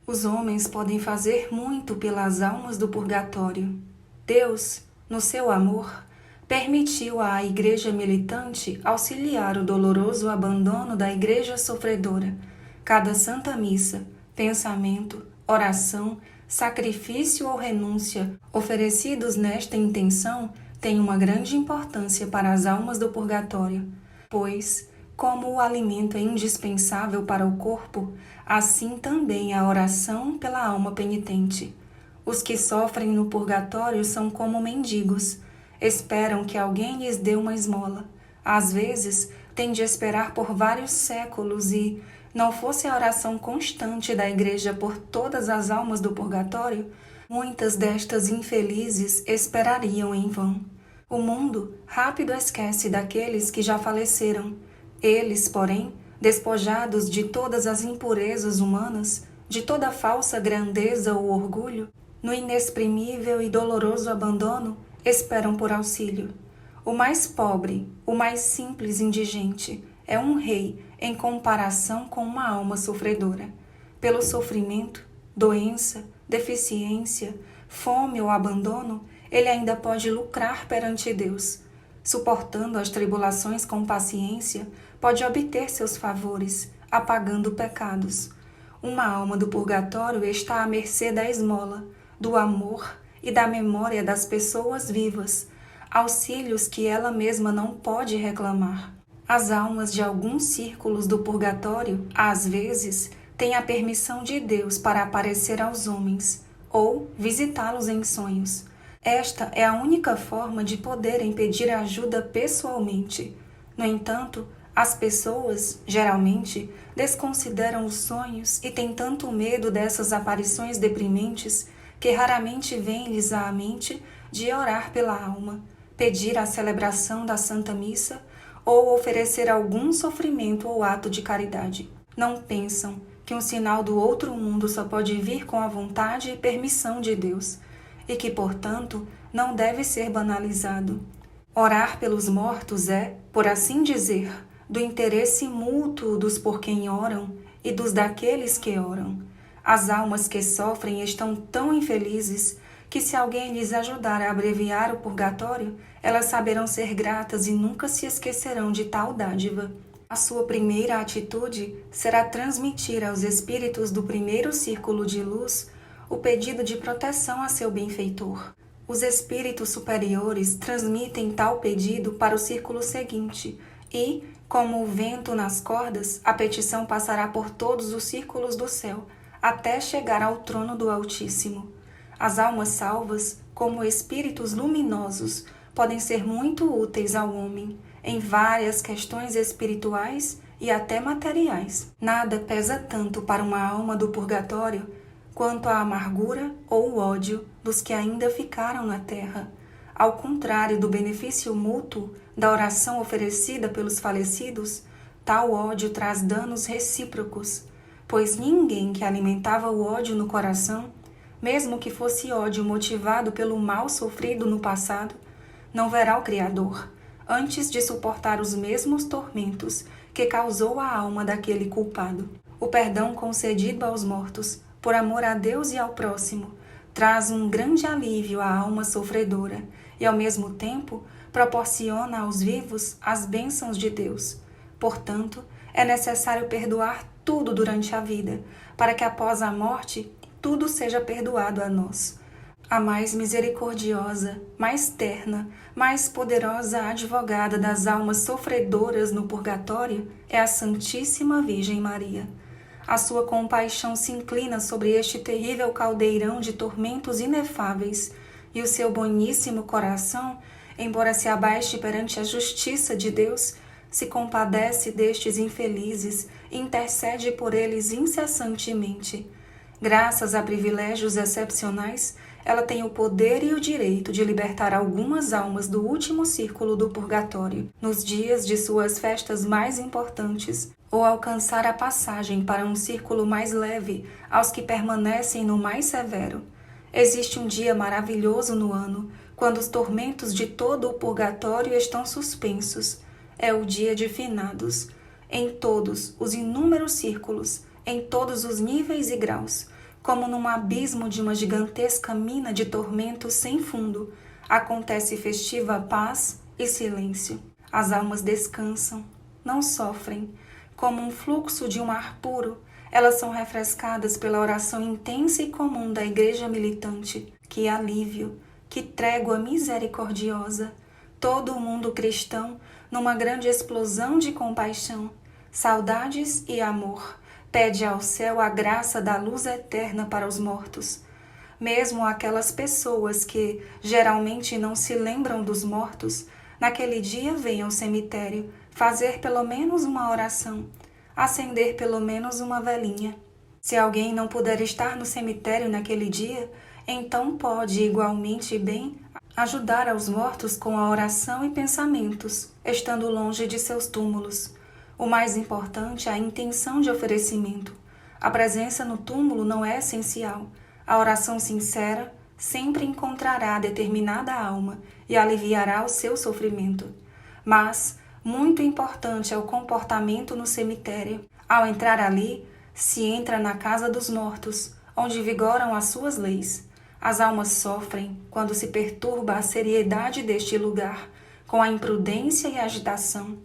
Os homens podem fazer muito pelas almas do purgatório. Deus, no seu amor, permitiu à Igreja militante auxiliar o doloroso abandono da Igreja sofredora. Cada Santa Missa, pensamento, oração, sacrifício ou renúncia oferecidos nesta intenção têm uma grande importância para as almas do purgatório, pois, como o alimento é indispensável para o corpo, assim também a oração pela alma penitente. Os que sofrem no purgatório são como mendigos, esperam que alguém lhes dê uma esmola. Às vezes, têm de esperar por vários séculos e, não fosse a oração constante da Igreja por todas as almas do purgatório, muitas destas infelizes esperariam em vão. O mundo rápido esquece daqueles que já faleceram. Eles, porém, despojados de todas as impurezas humanas, de toda falsa grandeza ou orgulho, no inexprimível e doloroso abandono, esperam por auxílio. O mais pobre, o mais simples indigente, é um rei em comparação com uma alma sofredora. Pelo sofrimento, doença, deficiência, fome ou abandono, ele ainda pode lucrar perante Deus. Suportando as tribulações com paciência, pode obter seus favores, apagando pecados. Uma alma do purgatório está à mercê da esmola, do amor e da memória das pessoas vivas, auxílios que ela mesma não pode reclamar. As almas de alguns círculos do purgatório, às vezes, têm a permissão de Deus para aparecer aos homens, ou visitá-los em sonhos. Esta é a única forma de poderem pedir ajuda pessoalmente. No entanto, as pessoas, geralmente, desconsideram os sonhos e têm tanto medo dessas aparições deprimentes que raramente vem-lhes à mente de orar pela alma, pedir a celebração da Santa Missa ou oferecer algum sofrimento ou ato de caridade. Não pensam que um sinal do outro mundo só pode vir com a vontade e permissão de Deus, e que, portanto, não deve ser banalizado. Orar pelos mortos é, por assim dizer, do interesse mútuo dos por quem oram e dos daqueles que oram. As almas que sofrem estão tão infelizes que, se alguém lhes ajudar a abreviar o purgatório, elas saberão ser gratas e nunca se esquecerão de tal dádiva. A sua primeira atitude será transmitir aos espíritos do primeiro círculo de luz o pedido de proteção a seu benfeitor. Os espíritos superiores transmitem tal pedido para o círculo seguinte e, como o vento nas cordas, a petição passará por todos os círculos do céu, até chegar ao trono do Altíssimo. As almas salvas, como espíritos luminosos, podem ser muito úteis ao homem em várias questões espirituais e até materiais. Nada pesa tanto para uma alma do purgatório quanto a amargura ou o ódio dos que ainda ficaram na terra. Ao contrário do benefício mútuo da oração oferecida pelos falecidos, tal ódio traz danos recíprocos, pois ninguém que alimentava o ódio no coração, mesmo que fosse ódio motivado pelo mal sofrido no passado, não verá o Criador, antes de suportar os mesmos tormentos que causou a alma daquele culpado. O perdão concedido aos mortos, por amor a Deus e ao próximo, traz um grande alívio à alma sofredora e, ao mesmo tempo, proporciona aos vivos as bênçãos de Deus. Portanto, é necessário perdoar tudo durante a vida, para que após a morte tudo seja perdoado a nós. A mais misericordiosa, mais terna, mais poderosa advogada das almas sofredoras no purgatório é a Santíssima Virgem Maria. A sua compaixão se inclina sobre este terrível caldeirão de tormentos inefáveis, e o seu boníssimo coração, embora se abaixe perante a justiça de Deus, se compadece destes infelizes e intercede por eles incessantemente. Graças a privilégios excepcionais, ela tem o poder e o direito de libertar algumas almas do último círculo do purgatório, nos dias de suas festas mais importantes, ou alcançar a passagem para um círculo mais leve aos que permanecem no mais severo. Existe um dia maravilhoso no ano, quando os tormentos de todo o purgatório estão suspensos. É o dia de finados. Em todos os inúmeros círculos, em todos os níveis e graus, como num abismo de uma gigantesca mina de tormentos sem fundo, acontece festiva paz e silêncio. As almas descansam, não sofrem. Como um fluxo de um ar puro, elas são refrescadas pela oração intensa e comum da igreja militante. Que alívio, que trégua misericordiosa! Todo o mundo cristão, numa grande explosão de compaixão, saudades e amor, pede ao céu a graça da luz eterna para os mortos. Mesmo aquelas pessoas que geralmente não se lembram dos mortos, naquele dia vêm ao cemitério fazer pelo menos uma oração, acender pelo menos uma velinha. Se alguém não puder estar no cemitério naquele dia, então pode igualmente bem ajudar aos mortos com a oração e pensamentos, estando longe de seus túmulos. O mais importante é a intenção de oferecimento. A presença no túmulo não é essencial. A oração sincera sempre encontrará a determinada alma e aliviará o seu sofrimento. Mas muito importante é o comportamento no cemitério. Ao entrar ali, se entra na casa dos mortos, onde vigoram as suas leis. As almas sofrem quando se perturba a seriedade deste lugar, com a imprudência e a agitação.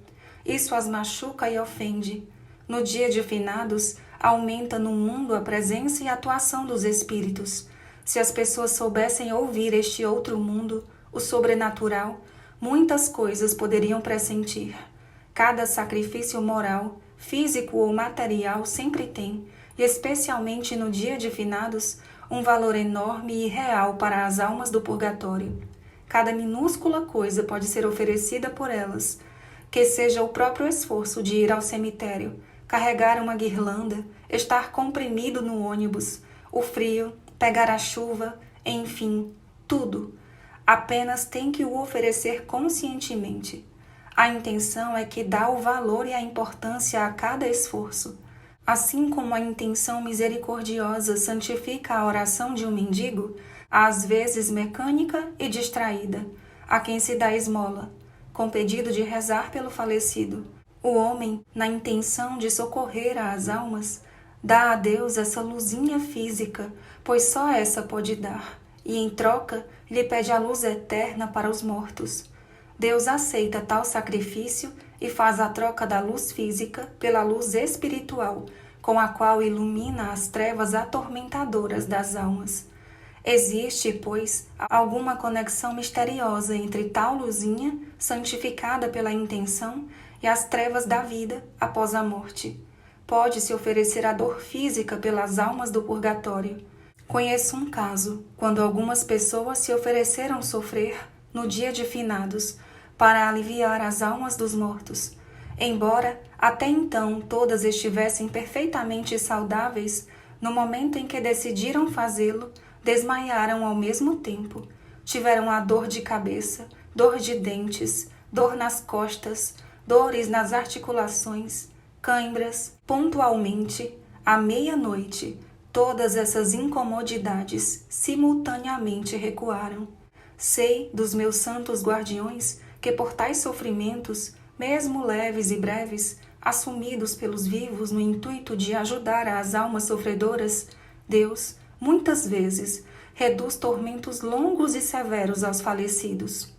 Isso as machuca e ofende. No dia de finados, aumenta no mundo a presença e a atuação dos espíritos. Se as pessoas soubessem ouvir este outro mundo, o sobrenatural, muitas coisas poderiam pressentir. Cada sacrifício moral, físico ou material sempre tem, e especialmente no dia de finados, um valor enorme e real para as almas do purgatório. Cada minúscula coisa pode ser oferecida por elas, que seja o próprio esforço de ir ao cemitério, carregar uma guirlanda, estar comprimido no ônibus, o frio, pegar a chuva, enfim, tudo. Apenas tem que o oferecer conscientemente. A intenção é que dá o valor e a importância a cada esforço. Assim como a intenção misericordiosa santifica a oração de um mendigo, às vezes mecânica e distraída, a quem se dá esmola, com pedido de rezar pelo falecido. O homem, na intenção de socorrer às almas, dá a Deus essa luzinha física, pois só essa pode dar, e em troca lhe pede a luz eterna para os mortos. Deus aceita tal sacrifício e faz a troca da luz física pela luz espiritual, com a qual ilumina as trevas atormentadoras das almas. Existe, pois, alguma conexão misteriosa entre tal luzinha, santificada pela intenção, e as trevas da vida após a morte. Pode-se oferecer a dor física pelas almas do purgatório. Conheço um caso, quando algumas pessoas se ofereceram sofrer no dia de finados, para aliviar as almas dos mortos. Embora até então todas estivessem perfeitamente saudáveis, no momento em que decidiram fazê-lo, desmaiaram ao mesmo tempo. Tiveram a dor de cabeça, dor de dentes, dor nas costas, dores nas articulações, cãibras, pontualmente, à meia-noite. Todas essas incomodidades simultaneamente recuaram. Sei dos meus santos guardiões que por tais sofrimentos, mesmo leves e breves, assumidos pelos vivos no intuito de ajudar as almas sofredoras, Deus, muitas vezes, reduz tormentos longos e severos aos falecidos.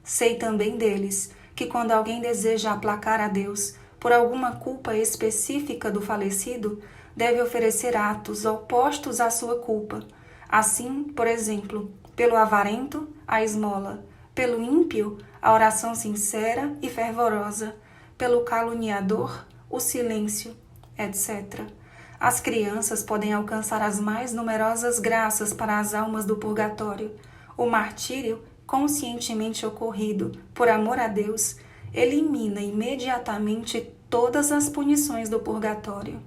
Sei também deles que quando alguém deseja aplacar a Deus por alguma culpa específica do falecido, deve oferecer atos opostos à sua culpa. Assim, por exemplo, pelo avarento, a esmola, pelo ímpio, a oração sincera e fervorosa, pelo caluniador, o silêncio, etc. As crianças podem alcançar as mais numerosas graças para as almas do purgatório. O martírio, conscientemente ocorrido por amor a Deus, elimina imediatamente todas as punições do purgatório.